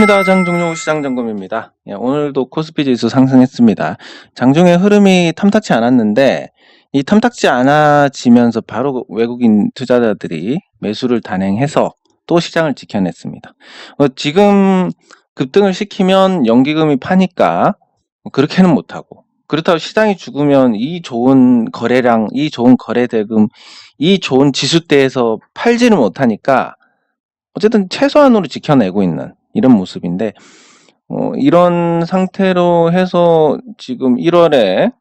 반갑습니다. 장종료 시장점검입니다. 오늘도 코스피 지수 상승했습니다. 장중에 흐름이 탐탁치 않았는데 이 탐탁치 않아지면서 바로 외국인 투자자들이 매수를 단행해서 또 시장을 지켜냈습니다. 지금 급등을 시키면 연기금이 파니까 그렇게는 못하고, 그렇다고 시장이 죽으면 이 좋은 거래량, 이 좋은 거래대금, 이 좋은 지수대에서 팔지를 못하니까 어쨌든 최소한으로 지켜내고 있는 이런 모습인데, 이런 상태로 해서 지금 1월에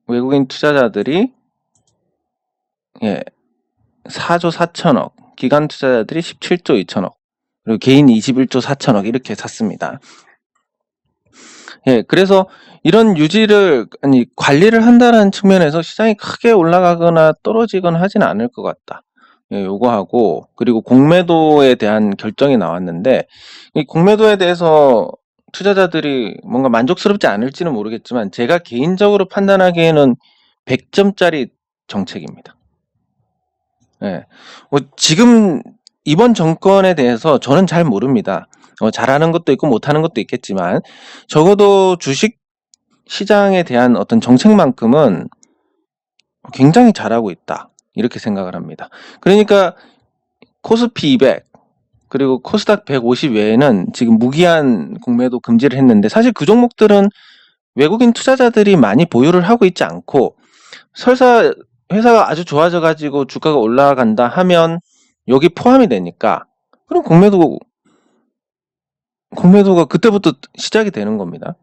외국인 투자자들이 4조 4천억, 기관 투자자들이 17조 2천억, 그리고 개인 21조 4천억 이렇게 샀습니다. 그래서 이런 유지를, 관리를 한다는 측면에서 시장이 크게 올라가거나 떨어지거나 하지는 않을 것 같다. 요거하고, 그리고 공매도에 대한 결정이 나왔는데, 이 공매도에 대해서 투자자들이 뭔가 만족스럽지 않을지는 모르겠지만 제가 개인적으로 판단하기에는 100점짜리 정책입니다. 지금 이번 정권에 대해서 저는 잘 모릅니다. 잘하는 것도 있고 못하는 것도 있겠지만 적어도 주식 시장에 대한 어떤 정책만큼은 굉장히 잘하고 있다, 이렇게 생각을 합니다. 그러니까 코스피 200 그리고 코스닥 150 외에는 지금 무기한 공매도 금지를 했는데, 사실 그 종목들은 외국인 투자자들이 많이 보유를 하고 있지 않고, 설사 회사가 아주 좋아져 가지고 주가가 올라간다 하면 여기 포함이 되니까, 그럼 공매도가 그때부터 시작이 되는 겁니다.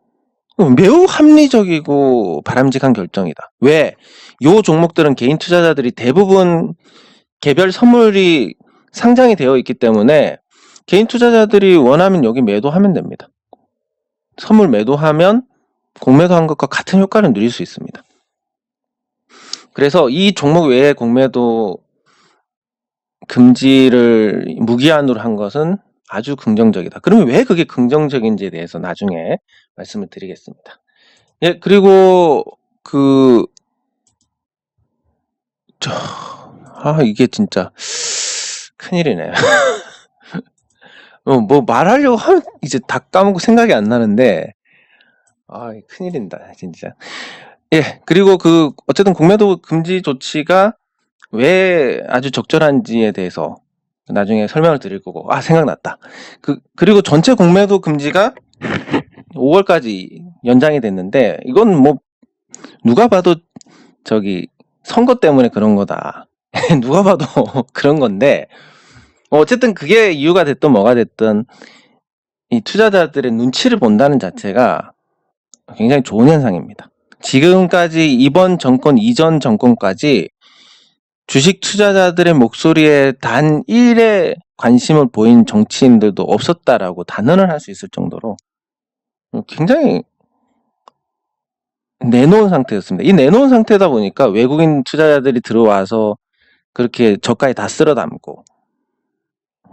매우 합리적이고 바람직한 결정이다. 왜? 요 종목들은 개인 투자자들이 대부분 개별 선물이 상장이 되어 있기 때문에 개인 투자자들이 원하면 여기 매도하면 됩니다. 선물 매도하면 공매도한 것과 같은 효과를 누릴 수 있습니다. 그래서 이 종목 외에 공매도 금지를 무기한으로 한 것은 아주 긍정적이다. 그러면 왜 그게 긍정적인지에 대해서 나중에 말씀을 드리겠습니다. 그리고 이게 진짜 큰일이네요. 뭐 말하려고 하면 이제 다 까먹고 생각이 안 나는데, 큰일인다 진짜. 그리고 어쨌든 공매도 금지 조치가 왜 아주 적절한지에 대해서 나중에 설명을 드릴 거고, 생각났다. 그리고 전체 공매도 금지가 5월까지 연장이 됐는데, 이건 뭐 누가 봐도 선거 때문에 그런 거다. 누가 봐도 그런 건데, 어쨌든 그게 이유가 됐든 뭐가 됐든 이 투자자들의 눈치를 본다는 자체가 굉장히 좋은 현상입니다. 지금까지 이번 정권, 이전 정권까지 주식 투자자들의 목소리에 단 1의 관심을 보인 정치인들도 없었다라고 단언을 할 수 있을 정도로 굉장히 내놓은 상태였습니다. 이 내놓은 상태다 보니까 외국인 투자자들이 들어와서 그렇게 저가에 다 쓸어 담고,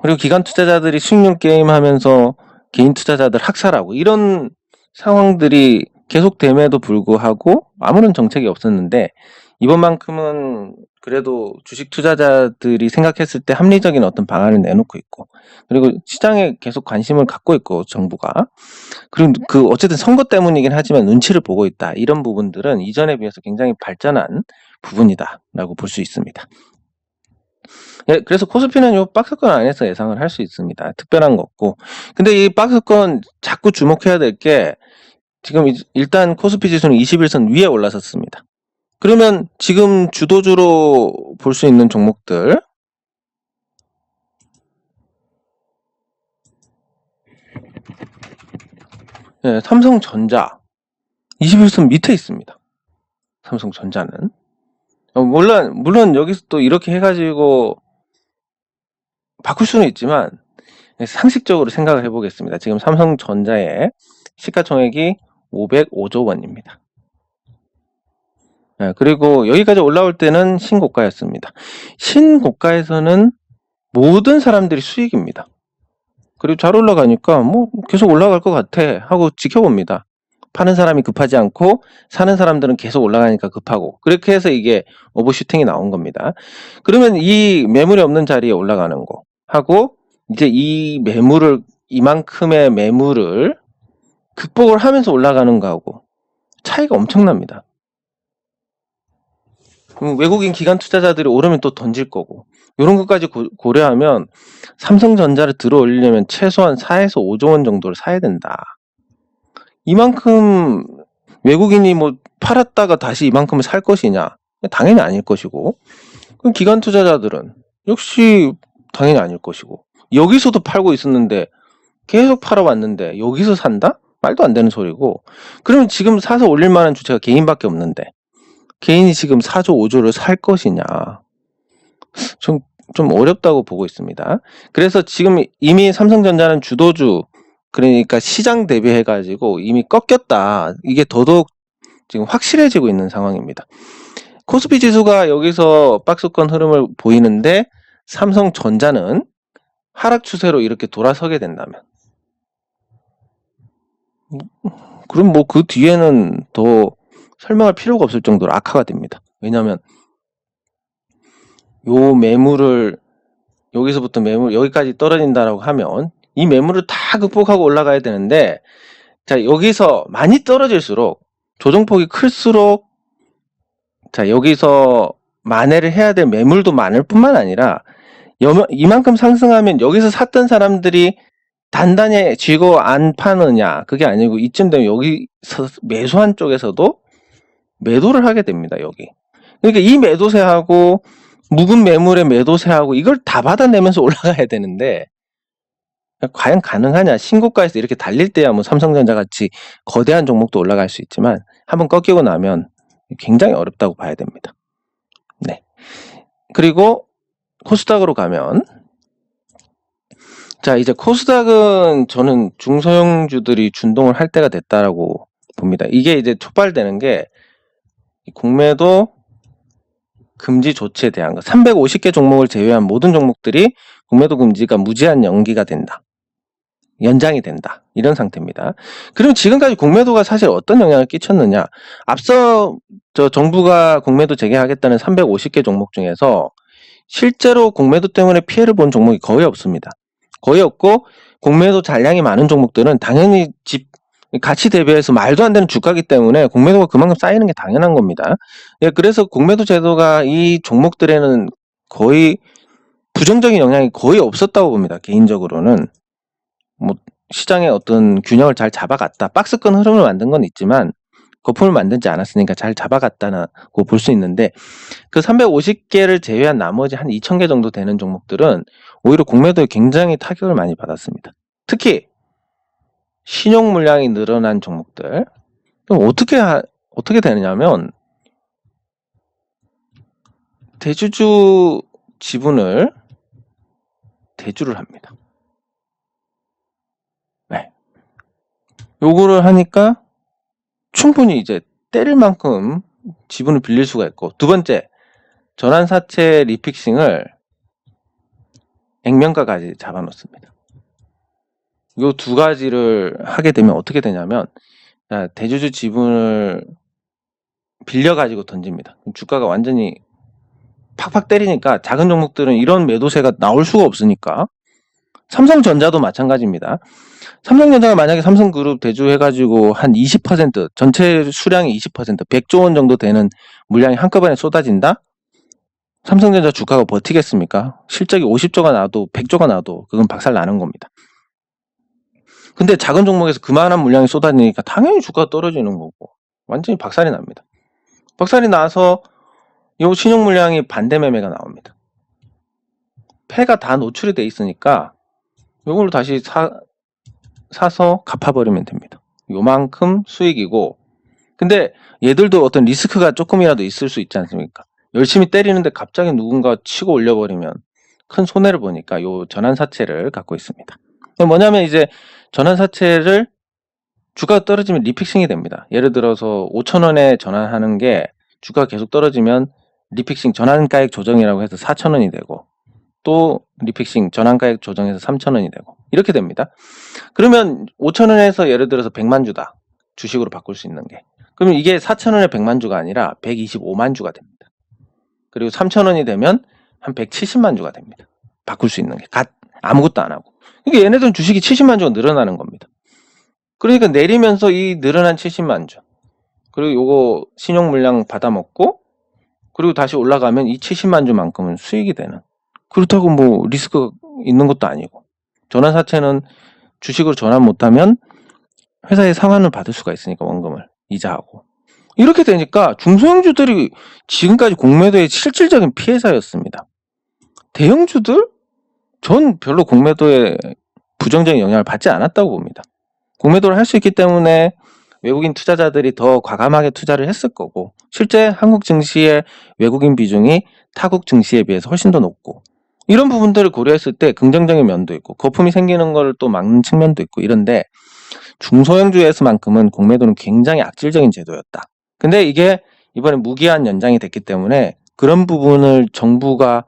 그리고 기관 투자자들이 수익률 게임 하면서 개인 투자자들 학살하고, 이런 상황들이 계속됨에도 불구하고 아무런 정책이 없었는데, 이번만큼은 그래도 주식 투자자들이 생각했을 때 합리적인 어떤 방안을 내놓고 있고, 그리고 시장에 계속 관심을 갖고 있고, 정부가. 그리고 어쨌든 선거 때문이긴 하지만 눈치를 보고 있다. 이런 부분들은 이전에 비해서 굉장히 발전한 부분이다라고 볼 수 있습니다. 그래서 코스피는 요 박스권 안에서 예상을 할 수 있습니다. 특별한 거 없고. 근데 이 박스권 자꾸 주목해야 될 게, 지금 일단 코스피 지수는 21선 위에 올라섰습니다. 그러면 지금 주도주로 볼 수 있는 종목들, 삼성전자 21선 밑에 있습니다. 삼성전자는 물론 여기서 또 이렇게 해가지고 바꿀 수는 있지만 상식적으로 생각을 해보겠습니다. 지금 삼성전자의 시가총액이 505조 원입니다. 그리고 여기까지 올라올 때는 신고가였습니다. 신고가에서는 모든 사람들이 수익입니다. 그리고 잘 올라가니까 뭐 계속 올라갈 것 같아 하고 지켜봅니다. 파는 사람이 급하지 않고 사는 사람들은 계속 올라가니까 급하고, 그렇게 해서 이게 오버슈팅이 나온 겁니다. 그러면 이 매물이 없는 자리에 올라가는 거 하고 이제 이 매물을, 이만큼의 매물을 극복을 하면서 올라가는 거하고 차이가 엄청납니다. 외국인 기관 투자자들이 오르면 또 던질 거고, 이런 것까지 고려하면 삼성전자를 들어 올리려면 최소한 4에서 5조 원 정도를 사야 된다. 이만큼 외국인이 뭐 팔았다가 다시 이만큼을 살 것이냐? 당연히 아닐 것이고, 그럼 기관 투자자들은 역시 당연히 아닐 것이고, 여기서도 팔고 있었는데 계속 팔아왔는데 여기서 산다? 말도 안 되는 소리고. 그러면 지금 사서 올릴 만한 주체가 개인밖에 없는데 개인이 지금 4조 5조를 살 것이냐, 좀 어렵다고 보고 있습니다. 그래서 지금 이미 삼성전자는 주도주, 그러니까 시장 대비해 가지고 이미 꺾였다, 이게 더더욱 지금 확실해지고 있는 상황입니다. 코스피 지수가 여기서 박스권 흐름을 보이는데 삼성전자는 하락 추세로 이렇게 돌아서게 된다면, 그럼 뭐 그 뒤에는 더 설명할 필요가 없을 정도로 악화가 됩니다. 왜냐하면 요 매물을, 여기서부터 매물 여기까지 떨어진다라고 하면 이 매물을 다 극복하고 올라가야 되는데, 자, 여기서 많이 떨어질수록, 조정폭이 클수록, 자, 여기서 만회를 해야 될 매물도 많을 뿐만 아니라 이만큼 상승하면 여기서 샀던 사람들이 단단히 쥐고 안 파느냐, 그게 아니고 이쯤 되면 여기서 매수한 쪽에서도 매도를 하게 됩니다. 여기. 그러니까 이 매도세하고 묵은 매물의 매도세하고 이걸 다 받아내면서 올라가야 되는데, 과연 가능하냐? 신고가에서 이렇게 달릴 때야 뭐 삼성전자 같이 거대한 종목도 올라갈 수 있지만 한번 꺾이고 나면 굉장히 어렵다고 봐야 됩니다. 네. 그리고 코스닥으로 가면, 자, 이제 코스닥은 저는 중소형주들이 준동을 할 때가 됐다라고 봅니다. 이게 이제 촉발되는 게 공매도 금지 조치에 대한 거. 350개 종목을 제외한 모든 종목들이 공매도 금지가 무제한 연기가 된다, 연장이 된다, 이런 상태입니다. 그럼 지금까지 공매도가 사실 어떤 영향을 끼쳤느냐? 앞서 정부가 공매도 재개하겠다는 350개 종목 중에서 실제로 공매도 때문에 피해를 본 종목이 거의 없습니다. 거의 없고, 공매도 잔량이 많은 종목들은 당연히 가치 대비해서 말도 안 되는 주가기 때문에 공매도가 그만큼 쌓이는 게 당연한 겁니다. 예, 그래서 공매도 제도가 이 종목들에는 거의 부정적인 영향이 거의 없었다고 봅니다. 개인적으로는 뭐 시장의 어떤 균형을 잘 잡아갔다, 박스권 흐름을 만든 건 있지만 거품을 만들지 않았으니까 잘 잡아갔다고 볼 수 있는데, 그 350개를 제외한 나머지 한 2000개 정도 되는 종목들은 오히려 공매도에 굉장히 타격을 많이 받았습니다. 특히 신용 물량이 늘어난 종목들. 그럼 어떻게 되느냐면, 대주주 지분을 대주를 합니다. 네. 요거를 하니까 충분히 이제 때릴 만큼 지분을 빌릴 수가 있고, 두 번째, 전환사채 리픽싱을 액면가까지 잡아놓습니다. 요 두 가지를 하게 되면 어떻게 되냐면, 대주주 지분을 빌려가지고 던집니다. 주가가 완전히 팍팍 때리니까 작은 종목들은 이런 매도세가 나올 수가 없으니까. 삼성전자도 마찬가지입니다. 삼성전자가 만약에 삼성그룹 대주해가지고 한 20%, 전체 수량이 20%, 100조 원 정도 되는 물량이 한꺼번에 쏟아진다? 삼성전자 주가가 버티겠습니까? 실적이 50조가 나도 100조가 나도 그건 박살 나는 겁니다. 근데 작은 종목에서 그만한 물량이 쏟아지니까 당연히 주가가 떨어지는 거고 완전히 박살이 납니다. 박살이 나서 이 신용 물량이 반대 매매가 나옵니다. 패가 다 노출이 돼 있으니까 이걸 다시 사서 갚아버리면 됩니다. 요만큼 수익이고, 근데 얘들도 어떤 리스크가 조금이라도 있을 수 있지 않습니까? 열심히 때리는데 갑자기 누군가 치고 올려버리면 큰 손해를 보니까 요 전환사채를 갖고 있습니다. 뭐냐면 이제 전환사채를 주가가 떨어지면 리픽싱이 됩니다. 예를 들어서 5,000원에 전환하는 게 주가가 계속 떨어지면 리픽싱 전환가액 조정이라고 해서 4,000원이 되고, 또 리픽싱 전환가액 조정해서 3,000원이 되고, 이렇게 됩니다. 그러면 5,000원에서 예를 들어서 100만 주다, 주식으로 바꿀 수 있는 게. 그러면 이게 4,000원에 100만 주가 아니라 125만 주가 됩니다. 그리고 3,000원이 되면 한 170만 주가 됩니다. 바꿀 수 있는 게. 아무것도 안 하고. 그러니까 얘네들은 주식이 70만 주가 늘어나는 겁니다. 그러니까 내리면서 이 늘어난 70만 주 그리고 요거 신용 물량 받아먹고 그리고 다시 올라가면 이 70만 주만큼은 수익이 되는. 그렇다고 뭐 리스크 있는 것도 아니고. 전환사채는 주식으로 전환 못하면 회사에 상환을 받을 수가 있으니까 원금을 이자하고. 이렇게 되니까 중소형주들이 지금까지 공매도의 실질적인 피해자였습니다. 대형주들? 전 별로 공매도에 부정적인 영향을 받지 않았다고 봅니다. 공매도를 할 수 있기 때문에 외국인 투자자들이 더 과감하게 투자를 했을 거고 실제 한국 증시의 외국인 비중이 타국 증시에 비해서 훨씬 더 높고 이런 부분들을 고려했을 때 긍정적인 면도 있고 거품이 생기는 걸 또 막는 측면도 있고 이런데 중소형주에서만큼은 공매도는 굉장히 악질적인 제도였다. 근데 이게 이번에 무기한 연장이 됐기 때문에 그런 부분을 정부가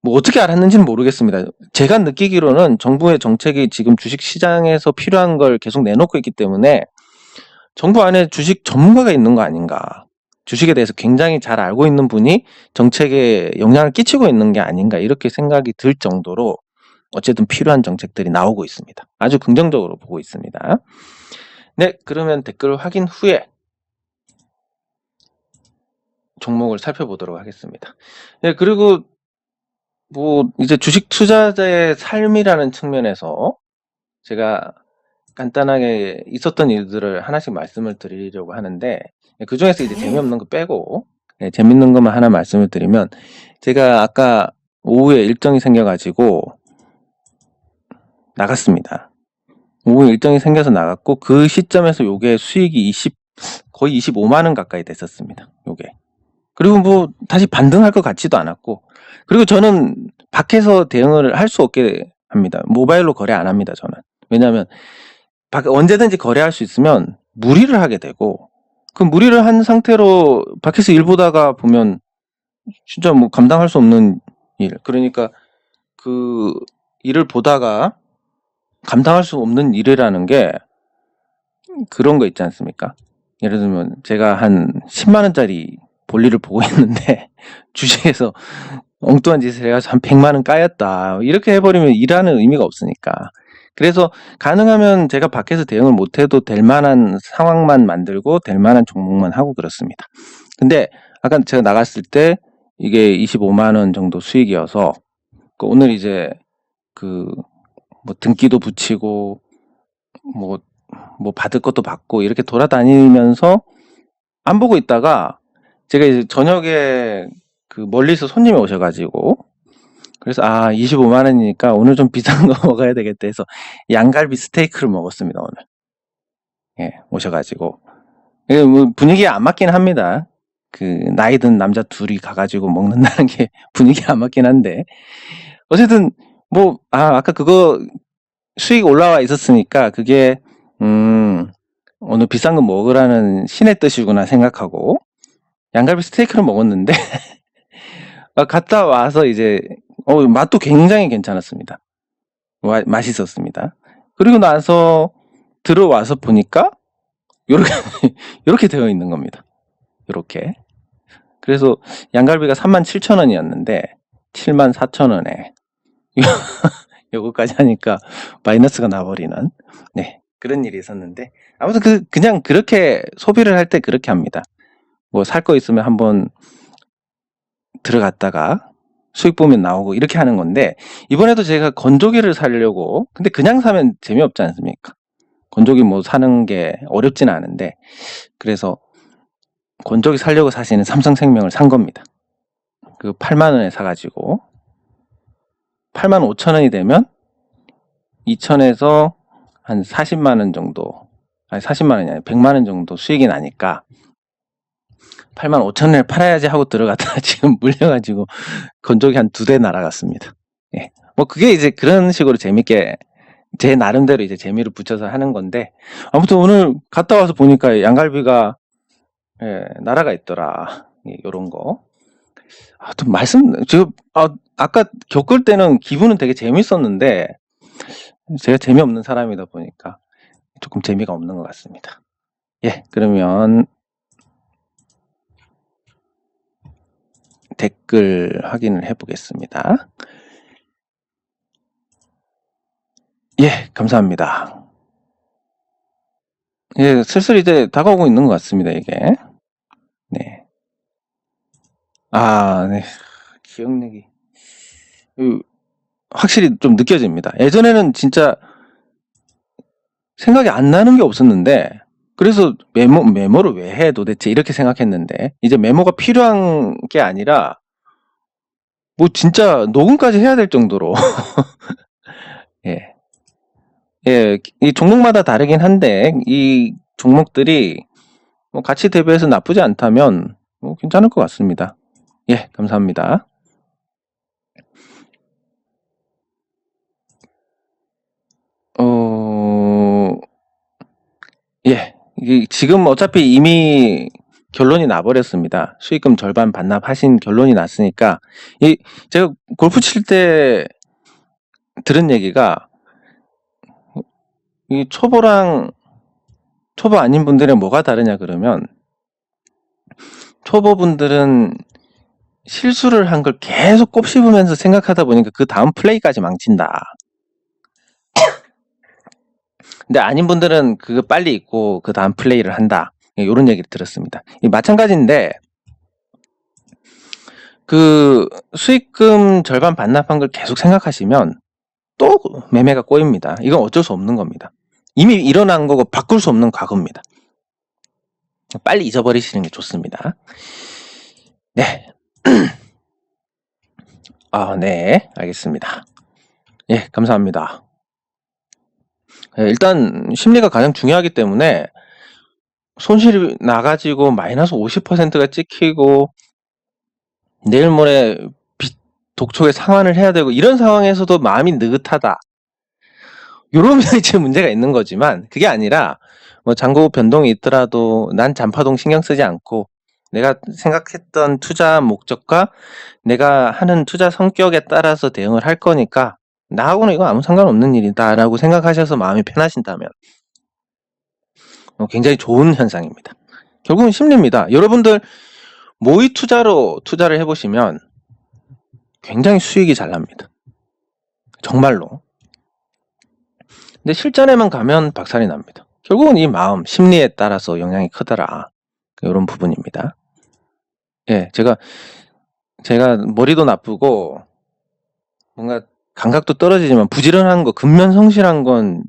뭐 어떻게 알았는지는 모르겠습니다. 제가 느끼기로는 정부의 정책이 지금 주식시장에서 필요한 걸 계속 내놓고 있기 때문에 정부 안에 주식 전문가가 있는 거 아닌가. 주식에 대해서 굉장히 잘 알고 있는 분이 정책에 영향을 끼치고 있는 게 아닌가 이렇게 생각이 들 정도로 어쨌든 필요한 정책들이 나오고 있습니다. 아주 긍정적으로 보고 있습니다. 네, 그러면 댓글 확인 후에 종목을 살펴보도록 하겠습니다. 네, 그리고 뭐 이제 주식 투자자의 삶이라는 측면에서 제가 간단하게 있었던 일들을 하나씩 말씀을 드리려고 하는데 그 중에서 이제 재미없는 거 빼고 재밌는 것만 하나 말씀을 드리면 제가 아까 오후에 일정이 생겨가지고 나갔습니다. 오후에 일정이 생겨서 나갔고 그 시점에서 요게 수익이 거의 25만 원 가까이 됐었습니다. 요게. 그리고 뭐 다시 반등할 것 같지도 않았고 그리고 저는 밖에서 대응을 할 수 없게 합니다. 모바일로 거래 안 합니다. 저는. 왜냐하면 언제든지 거래할 수 있으면 무리를 하게 되고 그 무리를 한 상태로 밖에서 일 보다가 보면 진짜 뭐 감당할 수 없는 일. 그러니까 그 일을 보다가 감당할 수 없는 일이라는 게 그런 거 있지 않습니까? 예를 들면 제가 한 10만 원짜리 볼일을 보고 있는데 주식에서 엉뚱한 짓을 해가지고 한 100만 원 까였다. 이렇게 해버리면 일하는 의미가 없으니까. 그래서 가능하면 제가 밖에서 대응을 못해도 될 만한 상황만 만들고 될 만한 종목만 하고 그렇습니다. 근데 아까 제가 나갔을 때 이게 25만 원 정도 수익이어서 오늘 이제 뭐 등기도 붙이고 뭐 받을 것도 받고 이렇게 돌아다니면서 안 보고 있다가 제가 이제 저녁에 멀리서 손님이 오셔가지고 그래서 25만 원이니까 오늘 좀 비싼 거 먹어야 되겠다 해서 양갈비 스테이크를 먹었습니다. 오늘. 예, 오셔가지고 뭐 분위기에 안 맞긴 합니다. 나이 든 남자 둘이 가가지고 먹는다는 게 분위기에 안 맞긴 한데 어쨌든 뭐 아까 그거 수익 올라와 있었으니까 그게 오늘 비싼 거 먹으라는 신의 뜻이구나 생각하고 양갈비 스테이크를 먹었는데 갔다 와서 이제 맛도 굉장히 괜찮았습니다. 맛있었습니다. 그리고 나서 들어와서 보니까 요렇게 요렇게 되어 있는 겁니다. 요렇게. 그래서 양갈비가 37,000원이었는데 74,000원에 요거까지 하니까 마이너스가 나버리는 네 그런 일이 있었는데 아무튼 그냥 그렇게 소비를 할 때 그렇게 합니다. 뭐 살 거 있으면 한번 들어갔다가 수익 보면 나오고 이렇게 하는 건데 이번에도 제가 건조기를 사려고 근데 그냥 사면 재미없지 않습니까? 건조기 뭐 사는 게 어렵진 않은데 그래서 건조기 사려고 사시는 삼성생명을 산 겁니다. 8만 원에 사가지고 8만 5천 원이 되면 2천에서 한 40만 원 정도 아니 40만 원이 아니라 100만 원 정도 수익이 나니까 8만 5천 원에 팔아야지 하고 들어갔다가 지금 물려가지고 건조기 한 2대 날아갔습니다. 예. 뭐 그게 이제 그런 식으로 재밌게 제 나름대로 이제 재미를 붙여서 하는 건데 아무튼 오늘 갔다 와서 보니까 양갈비가 날아가 있더라. 요런 거. 또 지금 아까 겪을 때는 기분은 되게 재밌었는데 제가 재미없는 사람이다 보니까 조금 재미가 없는 것 같습니다. 예, 그러면 댓글 확인을 해보겠습니다. 예, 감사합니다. 예, 슬슬 이제 다가오고 있는 것 같습니다, 이게. 네. 네. 기억력이. 확실히 좀 느껴집니다. 예전에는 진짜 생각이 안 나는 게 없었는데, 그래서 메모를 왜 해 도대체 이렇게 생각했는데, 이제 메모가 필요한 게 아니라, 뭐 진짜 녹음까지 해야 될 정도로. 예. 예, 이 종목마다 다르긴 한데, 이 종목들이 뭐 가치 대비해서 나쁘지 않다면, 뭐 괜찮을 것 같습니다. 예, 감사합니다. 예, 지금 어차피 이미 결론이 나버렸습니다. 수익금 절반 반납하신 결론이 났으니까, 제가 골프 칠 때 들은 얘기가, 이 초보랑 초보 아닌 분들은 뭐가 다르냐 그러면, 초보분들은 실수를 한 걸 계속 곱씹으면서 생각하다 보니까 그 다음 플레이까지 망친다. 근데 아닌 분들은 그거 빨리 잊고 그 다음 플레이를 한다. 이런 얘기를 들었습니다. 마찬가지인데, 그 수익금 절반 반납한 걸 계속 생각하시면 또 매매가 꼬입니다. 이건 어쩔 수 없는 겁니다. 이미 일어난 거고 바꿀 수 없는 과거입니다. 빨리 잊어버리시는 게 좋습니다. 네. 네. 알겠습니다. 예, 감사합니다. 일단 심리가 가장 중요하기 때문에 손실이 나가지고 마이너스 50%가 찍히고 내일 모레 독촉에 상환을 해야 되고 이런 상황에서도 마음이 느긋하다. 요러면 이제 문제가 있는 거지만 그게 아니라 뭐 잔고 변동이 있더라도 난 잔파동 신경 쓰지 않고 내가 생각했던 투자 목적과 내가 하는 투자 성격에 따라서 대응을 할 거니까 나하고는 이거 아무 상관없는 일이다 라고 생각하셔서 마음이 편하신다면 굉장히 좋은 현상입니다. 결국은 심리입니다. 여러분들 모의 투자로 투자를 해보시면 굉장히 수익이 잘 납니다. 정말로. 근데 실전에만 가면 박살이 납니다. 결국은 이 마음, 심리에 따라서 영향이 크더라. 이런 부분입니다. 예, 제가 머리도 나쁘고 뭔가 감각도 떨어지지만 부지런한 거, 근면성실한 건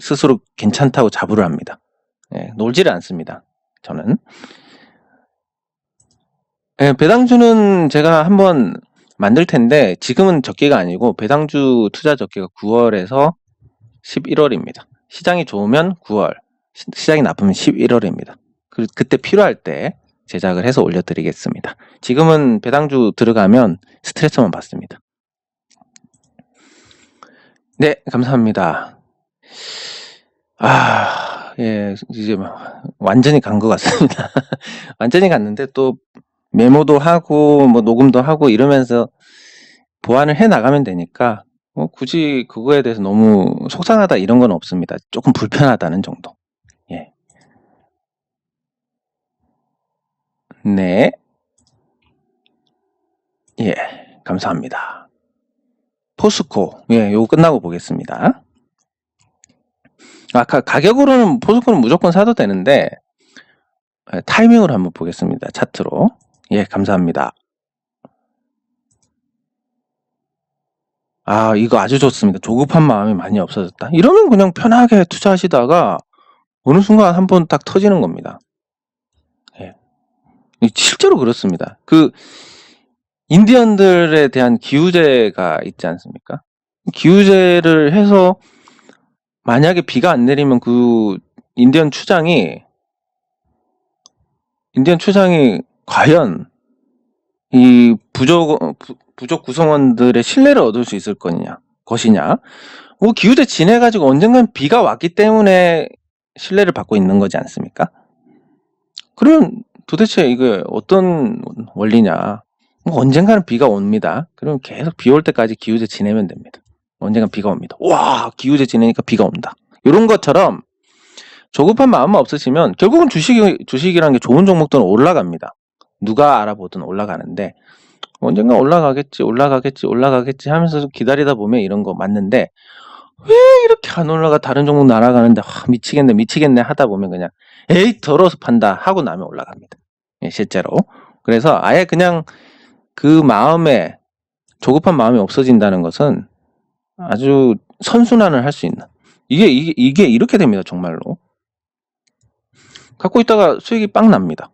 스스로 괜찮다고 자부를 합니다. 예, 놀지를 않습니다. 저는. 예, 배당주는 제가 한번 만들 텐데 지금은 적기가 아니고 배당주 투자 적기가 9월에서 11월입니다. 시장이 좋으면 9월, 시장이 나쁘면 11월입니다. 그때 필요할 때 제작을 해서 올려드리겠습니다. 지금은 배당주 들어가면 스트레스만 받습니다. 네, 감사합니다. 예, 이제 완전히 간 것 같습니다. 완전히 갔는데 또 메모도 하고 뭐 녹음도 하고 이러면서 보완을 해 나가면 되니까 굳이 그거에 대해서 너무 속상하다 이런 건 없습니다. 조금 불편하다는 정도. 예. 네. 예, 감사합니다. 포스코, 예, 요거 끝나고 보겠습니다. 가격으로는 포스코는 무조건 사도 되는데 타이밍으로 한번 보겠습니다. 차트로. 예, 감사합니다. 이거 아주 좋습니다. 조급한 마음이 많이 없어졌다. 이러면 그냥 편하게 투자하시다가 어느 순간 한번 딱 터지는 겁니다. 예. 실제로 그렇습니다. 인디언들에 대한 기우제가 있지 않습니까? 기우제를 해서 만약에 비가 안 내리면 인디언 추장이 과연 이 부족 구성원들의 신뢰를 얻을 수 있을 것이냐. 뭐 기우제 지내가지고 언젠간 비가 왔기 때문에 신뢰를 받고 있는 거지 않습니까? 그러면 도대체 이게 어떤 원리냐. 뭐 언젠가는 비가 옵니다. 그럼 계속 비 올 때까지 기우제 지내면 됩니다. 언젠간 비가 옵니다. 와, 기우제 지내니까 비가 온다. 이런 것처럼 조급한 마음만 없으시면 결국은 주식이라는 게 좋은 종목들은 올라갑니다. 누가 알아보든 올라가는데 언젠가 올라가겠지 하면서 기다리다 보면 이런 거 맞는데 왜 이렇게 안 올라가? 다른 종목 날아가는데 미치겠네 하다 보면 그냥 에이 더러워서 판다 하고 나면 올라갑니다. 예, 실제로. 그래서 아예 그냥 그 마음에 조급한 마음이 없어진다는 것은 아주 선순환을 할 수 있는 이게 이렇게 됩니다. 정말로. 갖고 있다가 수익이 빵 납니다.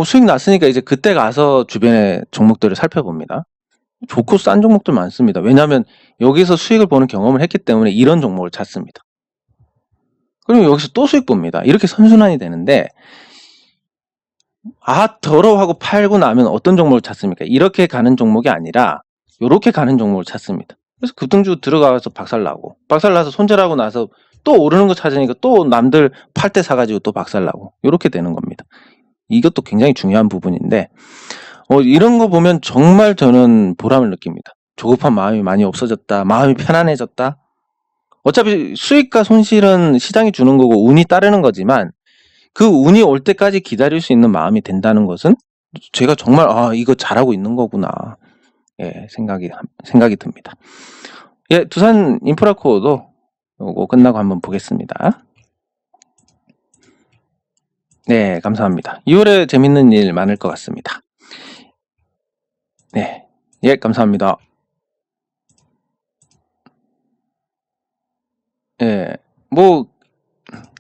수익 났으니까 이제 그때 가서 주변의 종목들을 살펴봅니다. 좋고 싼 종목들 많습니다. 왜냐하면 여기서 수익을 보는 경험을 했기 때문에 이런 종목을 찾습니다. 그리고 여기서 또 수익 봅니다. 이렇게 선순환이 되는데 더러워하고 팔고 나면 어떤 종목을 찾습니까? 이렇게 가는 종목이 아니라 이렇게 가는 종목을 찾습니다. 그래서 급등주 들어가서 박살나서 손절하고 나서 또 오르는 거 찾으니까 또 남들 팔 때 사가지고 또 박살나고 이렇게 되는 겁니다. 이것도 굉장히 중요한 부분인데 이런 거 보면 정말 저는 보람을 느낍니다. 조급한 마음이 많이 없어졌다. 마음이 편안해졌다. 어차피 수익과 손실은 시장이 주는 거고 운이 따르는 거지만 그 운이 올 때까지 기다릴 수 있는 마음이 된다는 것은 제가 정말 이거 잘하고 있는 거구나. 예, 생각이 듭니다. 예, 두산 인프라코어도 요거 끝나고 한번 보겠습니다. 네, 감사합니다. 2월에 재밌는 일 많을 것 같습니다. 네, 예, 감사합니다. 예, 뭐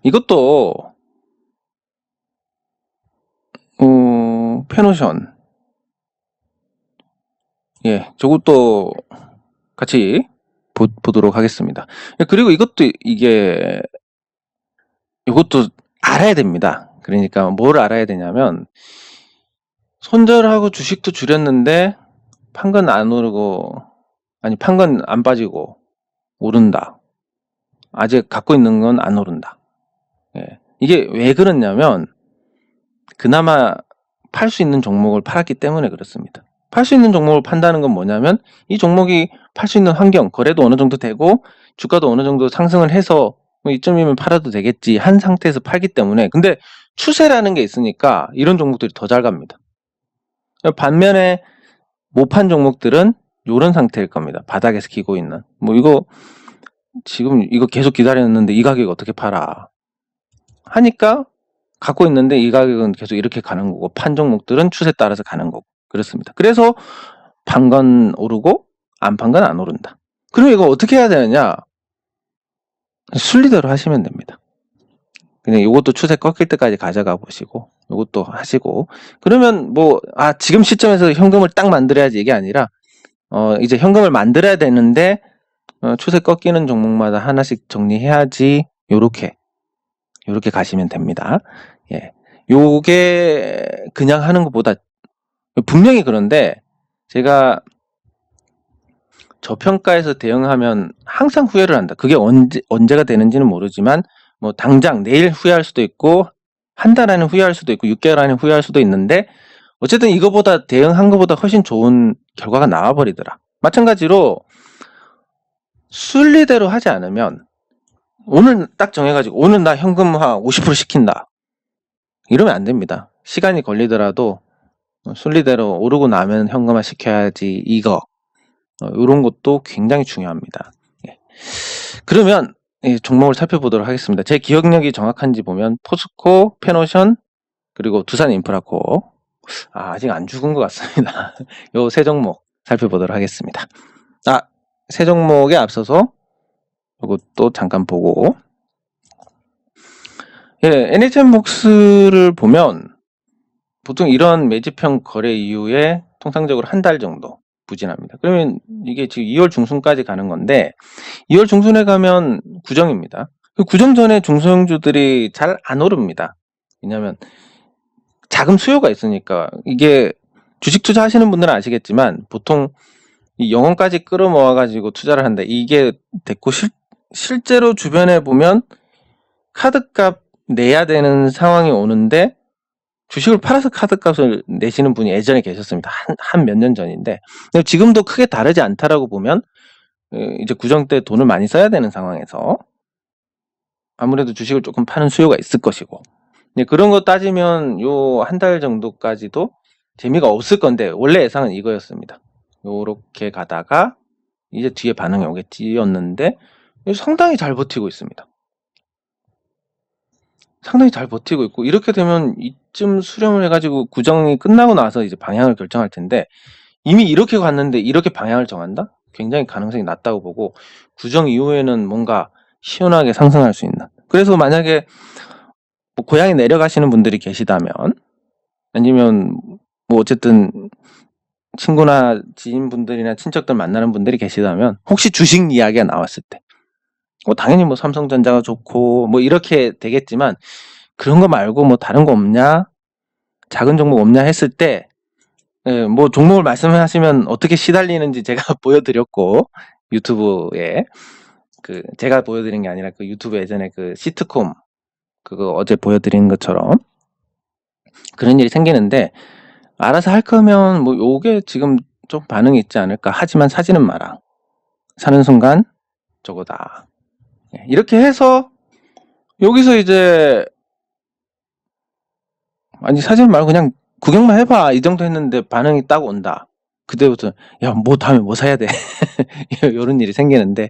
이것도 페노션, 예, 저것도 같이 보도록 하겠습니다. 그리고 이것도 알아야 됩니다. 그러니까 뭘 알아야 되냐면 손절하고 주식도 줄였는데 판건 안 오르고 판건 안 빠지고 오른다. 아직 갖고 있는 건 안 오른다. 예. 이게 왜 그렇냐면 그나마 팔 수 있는 종목을 팔았기 때문에 그렇습니다. 팔 수 있는 종목을 판다는 건 뭐냐면 이 종목이 팔 수 있는 환경, 거래도 어느 정도 되고 주가도 어느 정도 상승을 해서 이쯤이면 팔아도 되겠지 한 상태에서 팔기 때문에 근데 추세라는 게 있으니까 이런 종목들이 더 잘 갑니다. 반면에 못 판 종목들은 이런 상태일 겁니다. 바닥에서 기고 있는. 지금 이거 계속 기다렸는데 이 가격에 어떻게 팔아? 하니까 갖고 있는데 이 가격은 계속 이렇게 가는 거고 판 종목들은 추세 따라서 가는 거고 그렇습니다. 그래서 판 건 오르고 안 판 건 안 오른다. 그럼 이거 어떻게 해야 되느냐? 순리대로 하시면 됩니다. 그냥 이것도 추세 꺾일 때까지 가져가 보시고 이것도 하시고 그러면 지금 시점에서 현금을 딱 만들어야지 이게 아니라 이제 현금을 만들어야 되는데 추세 꺾이는 종목마다 하나씩 정리해야지 요렇게 가시면 됩니다. 예. 요게 그냥 하는 것보다 분명히 그런데 제가 저평가에서 대응하면 항상 후회를 한다. 그게 언제가 되는지는 모르지만 당장 내일 후회할 수도 있고 한 달 안에 후회할 수도 있고 6개월 안에 후회할 수도 있는데 어쨌든 이거보다 대응한 것보다 훨씬 좋은 결과가 나와버리더라. 마찬가지로 순리대로 하지 않으면 오늘 딱 정해가지고 오늘 나 현금화 50% 시킨다. 이러면 안 됩니다. 시간이 걸리더라도 순리대로 오르고 나면 현금화 시켜야지 이런 것도 굉장히 중요합니다. 예. 그러면 종목을 살펴보도록 하겠습니다. 제 기억력이 정확한지 보면 포스코, 페노션, 그리고 두산 인프라코어 아직 안 죽은 것 같습니다. 요 세 종목 살펴보도록 하겠습니다. 세 종목에 앞서서 이것도 잠깐 보고 NHN목스를 보면 보통 이런 매집형 거래 이후에 통상적으로 한 달 정도 부진합니다. 그러면 이게 지금 2월 중순까지 가는 건데 2월 중순에 가면 구정입니다. 그 구정 전에 중소형주들이 잘 안 오릅니다. 왜냐하면 자금 수요가 있으니까 이게 주식 투자하시는 분들은 아시겠지만 보통 이 영혼까지 끌어모아 가지고 투자를 한다. 이게 됐고 실제로 주변에 보면 카드값 내야 되는 상황이 오는데 주식을 팔아서 카드값을 내시는 분이 예전에 계셨습니다. 한 몇 년 전인데 지금도 크게 다르지 않다라고 보면 이제 구정 때 돈을 많이 써야 되는 상황에서 아무래도 주식을 조금 파는 수요가 있을 것이고 그런 거 따지면 요 한 달 정도까지도 재미가 없을 건데 원래 예상은 이거였습니다. 요렇게 가다가 이제 뒤에 반응이 오겠지였는데 상당히 잘 버티고 있습니다. 상당히 잘 버티고 있고, 이렇게 되면 이쯤 수렴을 해가지고 구정이 끝나고 나서 이제 방향을 결정할 텐데, 이미 이렇게 갔는데 이렇게 방향을 정한다? 굉장히 가능성이 낮다고 보고, 구정 이후에는 뭔가 시원하게 상승할 수 있는. 그래서 만약에 뭐 고향에 내려가시는 분들이 계시다면, 아니면 뭐 어쨌든 친구나 지인분들이나 친척들 만나는 분들이 계시다면, 혹시 주식 이야기가 나왔을 때, 당연히 뭐 삼성전자가 좋고 뭐 이렇게 되겠지만, 그런 거 말고 뭐 다른 거 없냐, 작은 종목 없냐 했을 때, 뭐 종목을 말씀하시면 어떻게 시달리는지 제가 보여드렸고, 유튜브에 제가 보여드린 게 아니라 그 유튜브 예전에 그 시트콤 그거 어제 보여드린 것처럼 그런 일이 생기는데, 알아서 할 거면 뭐 요게 지금 좀 반응이 있지 않을까. 하지만 사지는 마라. 사는 순간 저거다. 이렇게 해서 여기서 이제, 아니 사지는 말고 그냥 구경만 해봐 이 정도 했는데 반응이 딱 온다. 그때부터 야 뭐 다음에 뭐 사야 돼. 이런 일이 생기는데,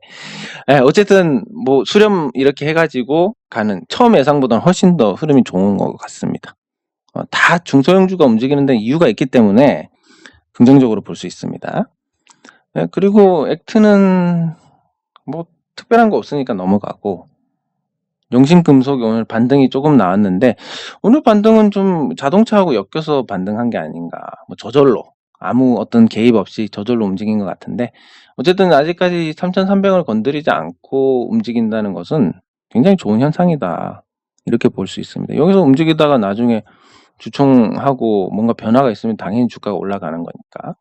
어쨌든 뭐 수렴 이렇게 해가지고 가는, 처음 예상보다는 훨씬 더 흐름이 좋은 것 같습니다. 다 중소형주가 움직이는데 이유가 있기 때문에 긍정적으로 볼 수 있습니다. 그리고 액트는 뭐 특별한 거 없으니까 넘어가고, 용신금속이 오늘 반등이 조금 나왔는데, 오늘 반등은 좀 자동차하고 엮여서 반등한 게 아닌가. 뭐 저절로 아무 어떤 개입 없이 저절로 움직인 것 같은데, 어쨌든 아직까지 3,300을 건드리지 않고 움직인다는 것은 굉장히 좋은 현상이다, 이렇게 볼 수 있습니다. 여기서 움직이다가 나중에 주총하고 뭔가 변화가 있으면 당연히 주가가 올라가는 거니까.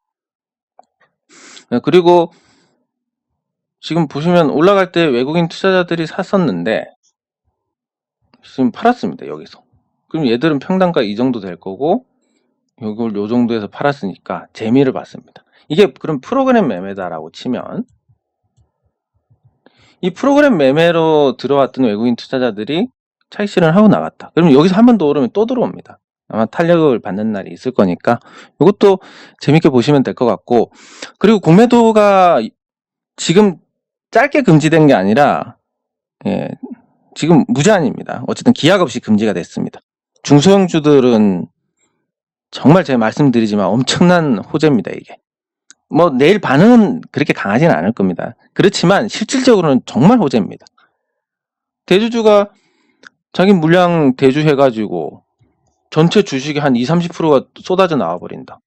그리고 지금 보시면 올라갈 때 외국인 투자자들이 샀었는데 지금 팔았습니다, 여기서. 그럼 얘들은 평단가 이 정도 될 거고, 이걸 요 정도에서 팔았으니까 재미를 봤습니다. 이게 그럼 프로그램 매매다라고 치면, 이 프로그램 매매로 들어왔던 외국인 투자자들이 차익 실현을 하고 나갔다. 그러면 여기서 한 번 더 오르면 또 들어옵니다. 아마 탄력을 받는 날이 있을 거니까 이것도 재밌게 보시면 될 것 같고, 그리고 공매도가 지금 짧게 금지된 게 아니라 지금 무제한입니다. 어쨌든 기약 없이 금지가 됐습니다. 중소형주들은 정말 제가 말씀드리지만 엄청난 호재입니다, 이게. 뭐 내일 반응은 그렇게 강하지는 않을 겁니다. 그렇지만 실질적으로는 정말 호재입니다. 대주주가 자기 물량 대주해가지고 전체 주식이 한 20-30%가 쏟아져 나와버린다.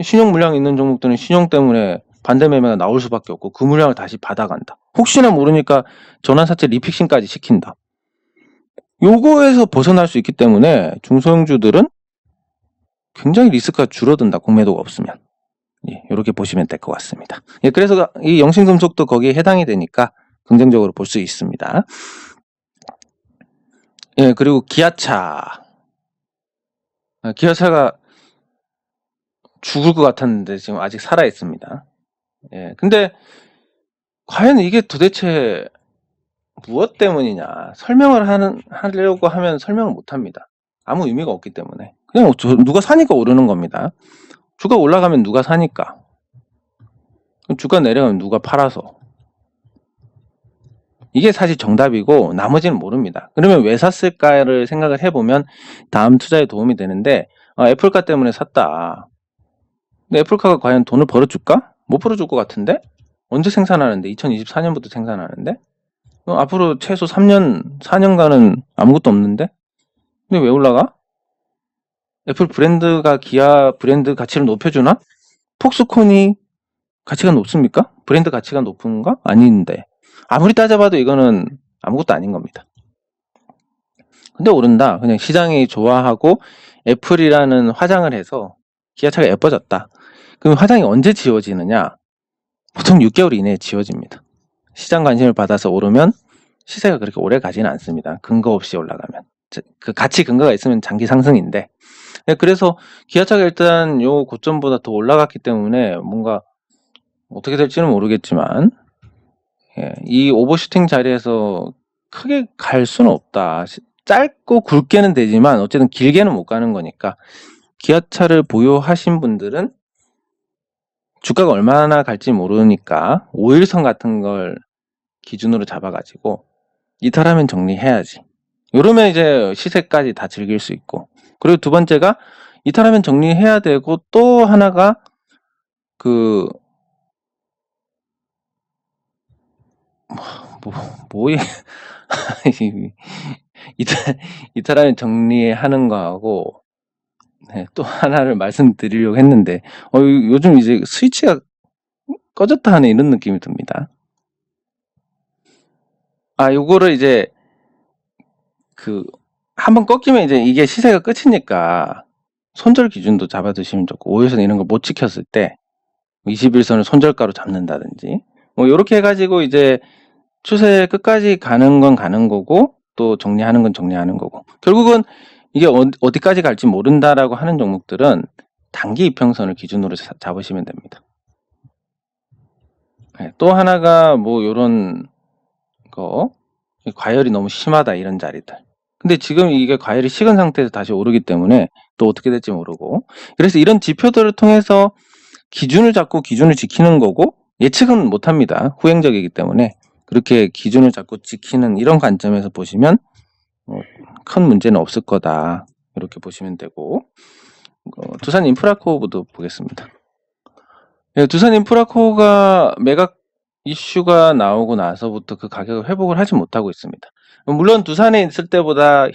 신용 물량 있는 종목들은 신용 때문에 반대 매매가 나올 수밖에 없고 그 물량을 다시 받아간다. 혹시나 모르니까 전환사채 리픽싱까지 시킨다. 요거에서 벗어날 수 있기 때문에 중소형주들은 굉장히 리스크가 줄어든다, 공매도가 없으면. 이렇게 보시면 될 것 같습니다. 그래서 이 영신금속도 거기에 해당이 되니까 긍정적으로 볼 수 있습니다. 그리고 기아차. 기아차가 죽을 것 같았는데 지금 아직 살아 있습니다. 근데 과연 이게 도대체 무엇 때문이냐, 설명을 하려고 하면 설명을 못 합니다. 아무 의미가 없기 때문에. 그냥 누가 사니까 오르는 겁니다. 주가 올라가면 누가 사니까, 주가 내려가면 누가 팔아서. 이게 사실 정답이고 나머지는 모릅니다. 그러면 왜 샀을까를 생각을 해보면 다음 투자에 도움이 되는데, 애플카 때문에 샀다. 근데 애플카가 과연 돈을 벌어줄까? 못 벌어줄 것 같은데? 언제 생산하는데? 2024년부터 생산하는데? 앞으로 최소 3년, 4년간은 아무것도 없는데? 근데 왜 올라가? 애플 브랜드가 기아 브랜드 가치를 높여주나? 폭스콘이 가치가 높습니까? 브랜드 가치가 높은가? 아닌데. 아무리 따져봐도 이거는 아무것도 아닌 겁니다. 근데 오른다. 그냥 시장이 좋아하고 애플이라는 화장을 해서 기아차가 예뻐졌다. 그럼 화장이 언제 지워지느냐? 보통 6개월 이내에 지워집니다. 시장 관심을 받아서 오르면 시세가 그렇게 오래 가지는 않습니다. 근거 없이 올라가면. 그 가치 근거가 있으면 장기 상승인데. 그래서 기아차가 일단 요 고점보다 더 올라갔기 때문에 뭔가 어떻게 될지는 모르겠지만, 이 오버슈팅 자리에서 크게 갈 수는 없다. 짧고 굵게는 되지만 어쨌든 길게는 못 가는 거니까 기아차를 보유하신 분들은 주가가 얼마나 갈지 모르니까 5일선 같은 걸 기준으로 잡아가지고 이탈하면 정리해야지. 이러면 이제 시세까지 다 즐길 수 있고. 그리고 두 번째가 이탈하면 정리해야 되고, 또 하나가 그 뭐에 이탈하면 정리하는 거하고, 네, 또 하나를 말씀드리려고 했는데, 요즘 이제 스위치가 꺼졌다 하는 이런 느낌이 듭니다. 요거를 이제 한번 꺾이면 이제 이게 시세가 끝이니까 손절 기준도 잡아두시면 좋고, 5일선 이런 거 못 지켰을 때 21선을 손절가로 잡는다든지, 뭐 요렇게 해가지고 이제 추세 끝까지 가는 건 가는 거고, 또 정리하는 건 정리하는 거고, 결국은 이게 어디까지 갈지 모른다라고 하는 종목들은 단기 이평선을 기준으로 잡으시면 됩니다. 네, 또 하나가 뭐 요런 거, 과열이 너무 심하다 이런 자리들. 근데 지금 이게 과열이 식은 상태에서 다시 오르기 때문에 또 어떻게 될지 모르고, 그래서 이런 지표들을 통해서 기준을 잡고 기준을 지키는 거고, 예측은 못합니다. 후행적이기 때문에. 그렇게 기준을 잡고 지키는 이런 관점에서 보시면 큰 문제는 없을 거다, 이렇게 보시면 되고, 두산 인프라코어도 보겠습니다. 네, 두산 인프라코어가 매각 이슈가 나오고 나서부터 그 가격을 회복을 하지 못하고 있습니다. 물론 두산에 있을 때보다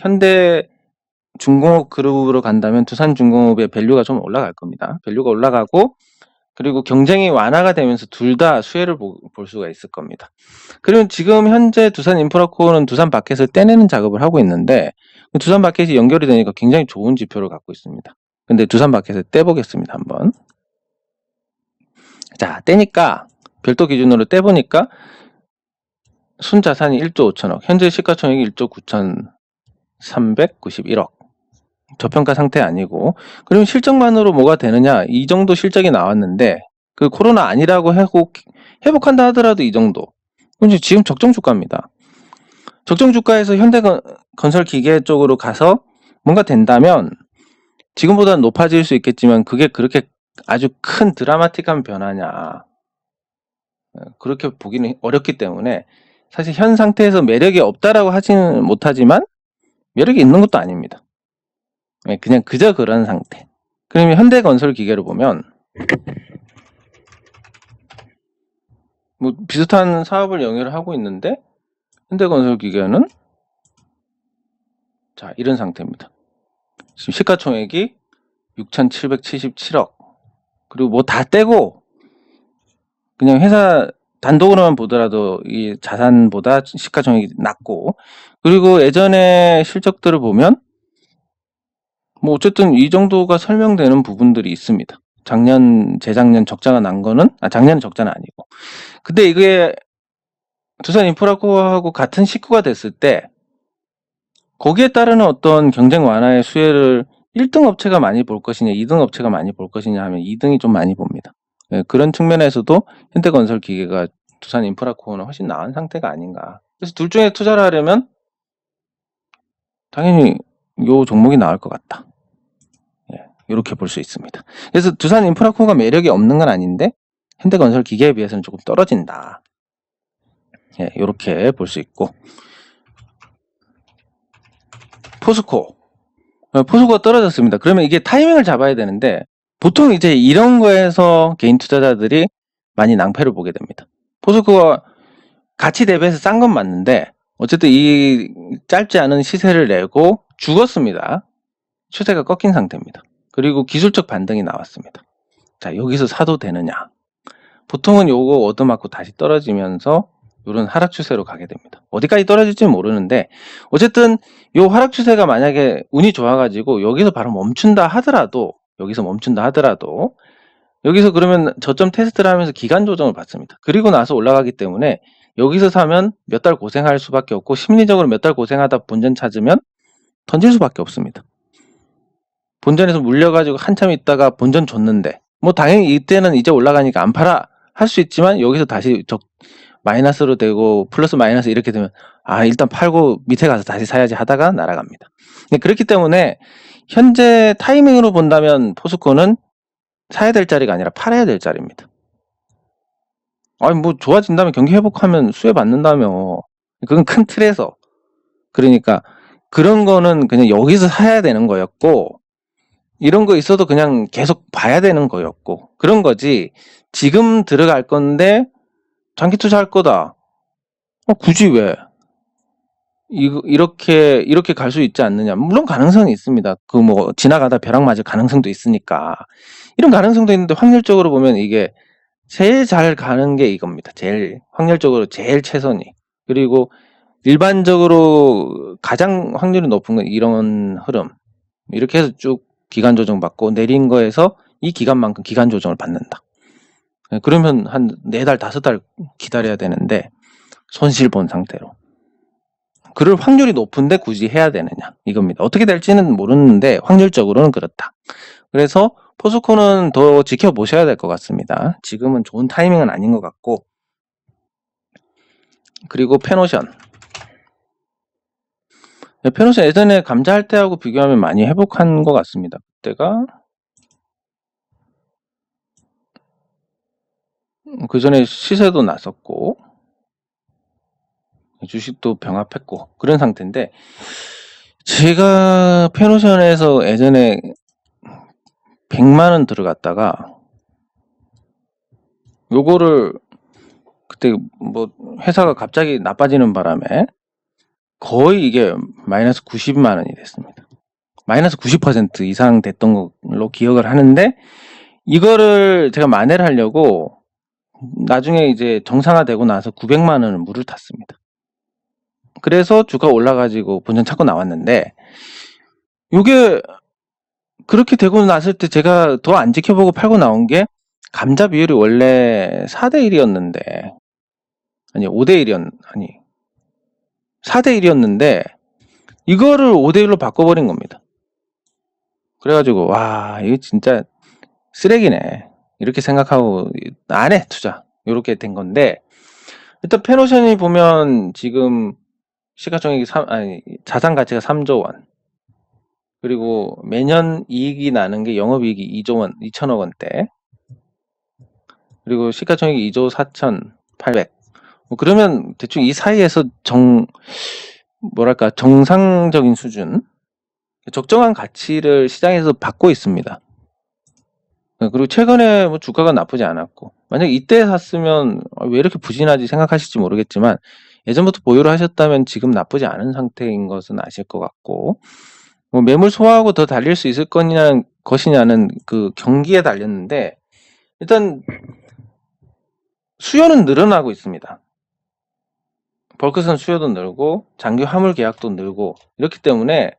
현대중공업 그룹으로 간다면 두산중공업의 밸류가 좀 올라갈 겁니다. 밸류가 올라가고, 그리고 경쟁이 완화가 되면서 둘 다 수혜를 볼 수가 있을 겁니다. 그리고 지금 현재 두산 인프라코어는 두산 마켓을 떼내는 작업을 하고 있는데, 두산 마켓이 연결이 되니까 굉장히 좋은 지표를 갖고 있습니다. 근데 두산 마켓을 떼보겠습니다, 한번. 자, 떼니까, 별도 기준으로 떼보니까, 순자산이 1조 5천억, 현재 시가총액이 1조 9,391억. 저평가 상태 아니고, 그러면 실적만으로 뭐가 되느냐, 이 정도 실적이 나왔는데, 그 코로나 아니라고 회복한다 하더라도 이 정도. 이제 지금 적정 주가입니다. 적정 주가에서 현대건설 기계 쪽으로 가서 뭔가 된다면 지금보다는 높아질 수 있겠지만, 그게 그렇게 아주 큰 드라마틱한 변화냐, 그렇게 보기는 어렵기 때문에, 사실 현 상태에서 매력이 없다라고 하지는 못하지만 매력이 있는 것도 아닙니다. 그냥 그저 그런 상태. 그러면 현대건설 기계를 보면 뭐 비슷한 사업을 영위를 하고 있는데, 현대건설 기계는 자, 이런 상태입니다. 지금 시가총액이 6,777억. 그리고 뭐 다 떼고 그냥 회사 단독으로만 보더라도 이 자산보다 시가총액이 낮고, 그리고 예전에 실적들을 보면 뭐 어쨌든 이 정도가 설명되는 부분들이 있습니다. 재작년 적자가 난 거는, 작년은 적자는 아니고. 근데 이게 두산 인프라코어하고 같은 식구가 됐을 때 거기에 따르는 어떤 경쟁 완화의 수혜를 1등 업체가 많이 볼 것이냐, 2등 업체가 많이 볼 것이냐 하면 2등이 좀 많이 봅니다. 그런 측면에서도 현대건설 기계가 두산 인프라코어는 훨씬 나은 상태가 아닌가. 그래서 둘 중에 투자를 하려면 당연히 요 종목이 나을 것 같다, 이렇게 볼 수 있습니다. 그래서 두산 인프라코어가 매력이 없는 건 아닌데 현대건설 기계에 비해서는 조금 떨어진다, 이렇게 볼 수 있고, 포스코가 떨어졌습니다. 그러면 이게 타이밍을 잡아야 되는데, 보통 이제 이런 거에서 개인 투자자들이 많이 낭패를 보게 됩니다. 포스코가 가치 대비해서 싼 건 맞는데 어쨌든 이 짧지 않은 시세를 내고 죽었습니다. 추세가 꺾인 상태입니다. 그리고 기술적 반등이 나왔습니다. 자, 여기서 사도 되느냐? 보통은 요거 얻어맞고 다시 떨어지면서 이런 하락 추세로 가게 됩니다. 어디까지 떨어질지는 모르는데, 어쨌든 요 하락 추세가 만약에 운이 좋아가지고 여기서 바로 멈춘다 하더라도, 여기서 그러면 저점 테스트를 하면서 기간 조정을 받습니다. 그리고 나서 올라가기 때문에 여기서 사면 몇 달 고생할 수밖에 없고, 심리적으로 몇 달 고생하다 본전 찾으면 던질 수밖에 없습니다. 본전에서 물려가지고 한참 있다가 본전 줬는데, 뭐 당연히 이때는 이제 올라가니까 안 팔아 할 수 있지만, 여기서 다시 마이너스로 되고 플러스 마이너스 이렇게 되면 일단 팔고 밑에 가서 다시 사야지 하다가 날아갑니다. 그렇기 때문에 현재 타이밍으로 본다면 포스코는 사야 될 자리가 아니라 팔아야 될 자리입니다. 아니 뭐 좋아진다면 경기 회복하면 수혜 받는다며. 그건 큰 틀에서. 그러니까 그런 거는 그냥 여기서 사야 되는 거였고 이런 거 있어도 그냥 계속 봐야 되는 거였고 그런 거지. 지금 들어갈 건데 장기 투자할 거다. 굳이 왜? 이렇게 갈 수 있지 않느냐. 물론 가능성이 있습니다. 그 뭐 지나가다 벼락 맞을 가능성도 있으니까. 이런 가능성도 있는데 확률적으로 보면 이게 제일 잘 가는 게 이겁니다. 제일 확률적으로 제일 최선이. 그리고 일반적으로 가장 확률이 높은 건 이런 흐름. 이렇게 해서 쭉 기간 조정 받고 내린 거에서 이 기간만큼 기간 조정을 받는다. 그러면 한 4달, 5달 기다려야 되는데 손실 본 상태로. 그럴 확률이 높은데 굳이 해야 되느냐 이겁니다. 어떻게 될지는 모르는데 확률적으로는 그렇다. 그래서 포스코는 더 지켜보셔야 될 것 같습니다. 지금은 좋은 타이밍은 아닌 것 같고. 그리고 페노션. 페노션 예전에 감자할 때하고 비교하면 많이 회복한 것 같습니다. 그때가 그 전에 시세도 났었고 주식도 병합했고 그런 상태인데 제가 페노션에서 예전에 100만원 들어갔다가 요거를 그때 뭐 회사가 갑자기 나빠지는 바람에 거의 이게 마이너스 90만원이 됐습니다. 마이너스 90% 이상 됐던 걸로 기억을 하는데 이거를 제가 만회를 하려고 나중에 이제 정상화되고 나서 900만원을 물을 탔습니다. 그래서 주가 올라가지고 본전 찾고 나왔는데 이게 그렇게 되고 났을 때 제가 더 안 지켜보고 팔고 나온 게 감자 비율이 원래 4대1이었는데 아니 5대1이었 아니 4대1이었는데 이거를 5대1로 바꿔버린 겁니다. 그래가지고 와 이거 진짜 쓰레기네 이렇게 생각하고 안 해 투자 이렇게 된 건데 일단 페노션이 보면 지금 시가총액이 자산 가치가 3조 원 그리고 매년 이익이 나는 게 영업이익이 2조 원 2천억 원대 그리고 시가총액이 2조 4,800 뭐 그러면 대충 이 사이에서 뭐랄까 정상적인 수준 적정한 가치를 시장에서 받고 있습니다. 그리고 최근에 뭐 주가가 나쁘지 않았고 만약 이때 샀으면 왜 이렇게 부진하지 생각하실지 모르겠지만 예전부터 보유를 하셨다면 지금 나쁘지 않은 상태인 것은 아실 것 같고 뭐 매물 소화하고 더 달릴 수 있을 것이냐는 그 경기에 달렸는데 일단 수요는 늘어나고 있습니다. 벌크선 수요도 늘고 장기 화물 계약도 늘고 이렇기 때문에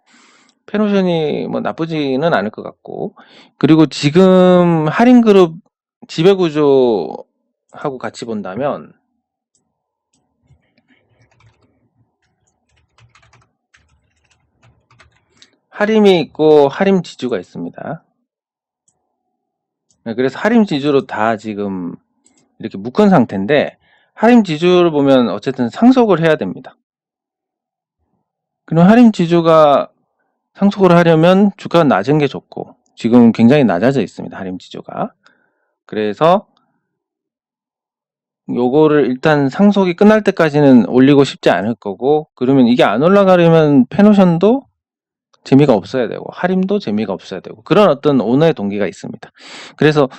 페노션이 뭐 나쁘지는 않을 것 같고 그리고 지금 할인그룹 지배구조하고 같이 본다면 하림이 있고 하림 지주가 있습니다. 그래서 하림 지주로 다 지금 이렇게 묶은 상태인데 하림 지주를 보면 어쨌든 상속을 해야 됩니다. 그럼 하림 지주가 상속을 하려면 주가가 낮은 게 좋고 지금 굉장히 낮아져 있습니다. 하림 지주가. 그래서 요거를 일단 상속이 끝날 때까지는 올리고 싶지 않을 거고 그러면 이게 안 올라가려면 페노션도 재미가 없어야 되고 하림도 재미가 없어야 되고 그런 어떤 오너의 동기가 있습니다. 그래서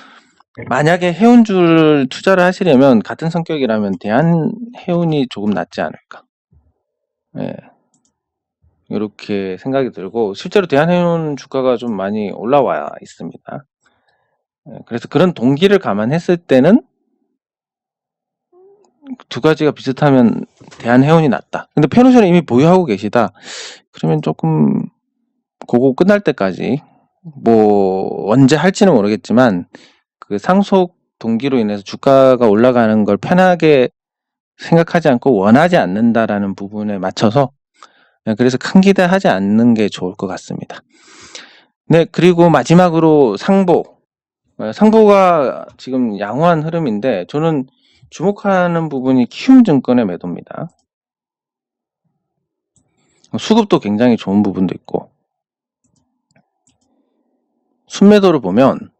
만약에 해운주를 투자를 하시려면 같은 성격이라면 대한해운이 조금 낫지 않을까. 예. 이렇게 생각이 들고 실제로 대한해운 주가가 좀 많이 올라와 있습니다. 예. 그래서 그런 동기를 감안했을 때는 두 가지가 비슷하면 대한해운이 낫다. 근데 페노션을 이미 보유하고 계시다. 그러면 조금 그거 끝날 때까지 뭐 언제 할지는 모르겠지만 그 상속 동기로 인해서 주가가 올라가는 걸 편하게 생각하지 않고 원하지 않는다라는 부분에 맞춰서 그래서 큰 기대하지 않는 게 좋을 것 같습니다. 네, 그리고 마지막으로 상보. 상보가 지금 양호한 흐름인데 저는 주목하는 부분이 키움증권의 매도입니다. 수급도 굉장히 좋은 부분도 있고 순매도를 보면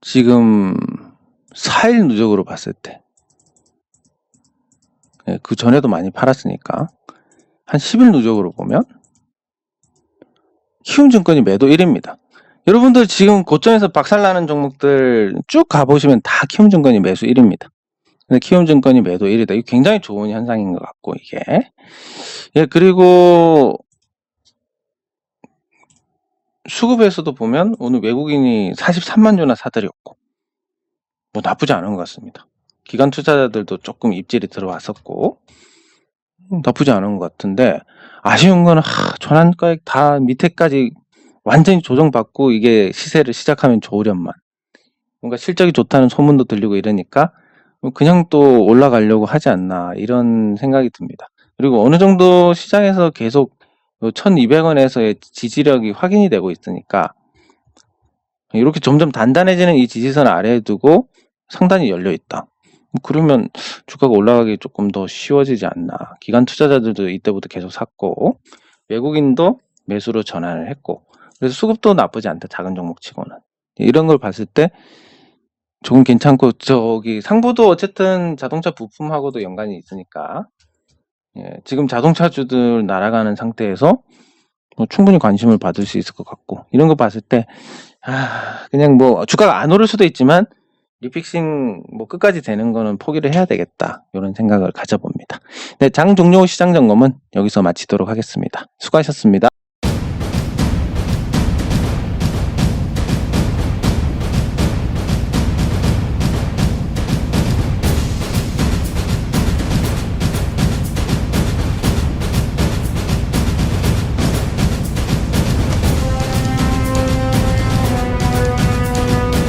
지금 4일 누적으로 봤을 때, 그 전에도 많이 팔았으니까 한 10일 누적으로 보면 키움증권이 매도 1위입니다. 여러분들 지금 고점에서 박살나는 종목들 쭉 가보시면 다 키움증권이 매수 1위입니다. 근데 키움증권이 매도 1위다. 이게 굉장히 좋은 현상인 것 같고, 이게. 예, 그리고 수급에서도 보면 오늘 외국인이 43만 주나 사들였고, 뭐 나쁘지 않은 것 같습니다. 기관 투자자들도 조금 입질이 들어왔었고, 나쁘지 않은 것 같은데, 아쉬운 거는 전환가액 다 밑에까지 완전히 조정받고 이게 시세를 시작하면 좋으련만, 뭔가 실적이 좋다는 소문도 들리고 이러니까 그냥 또 올라가려고 하지 않나, 이런 생각이 듭니다. 그리고 어느 정도 시장에서 계속 1200원에서의 지지력이 확인이 되고 있으니까 이렇게 점점 단단해지는 이 지지선 아래에 두고 상단이 열려 있다. 그러면 주가가 올라가기 조금 더 쉬워지지 않나. 기관 투자자들도 이때부터 계속 샀고, 외국인도 매수로 전환을 했고, 그래서 수급도 나쁘지 않다. 작은 종목 치고는. 이런 걸 봤을 때 조금 괜찮고, 저기 상보도 어쨌든 자동차 부품하고도 연관이 있으니까, 지금 자동차주들 날아가는 상태에서 충분히 관심을 받을 수 있을 것 같고, 이런 거 봤을 때 그냥 뭐 주가가 안 오를 수도 있지만 리픽싱 뭐 끝까지 되는 거는 포기를 해야 되겠다, 이런 생각을 가져봅니다. 네, 장 종료 후 시장 점검은 여기서 마치도록 하겠습니다. 수고하셨습니다.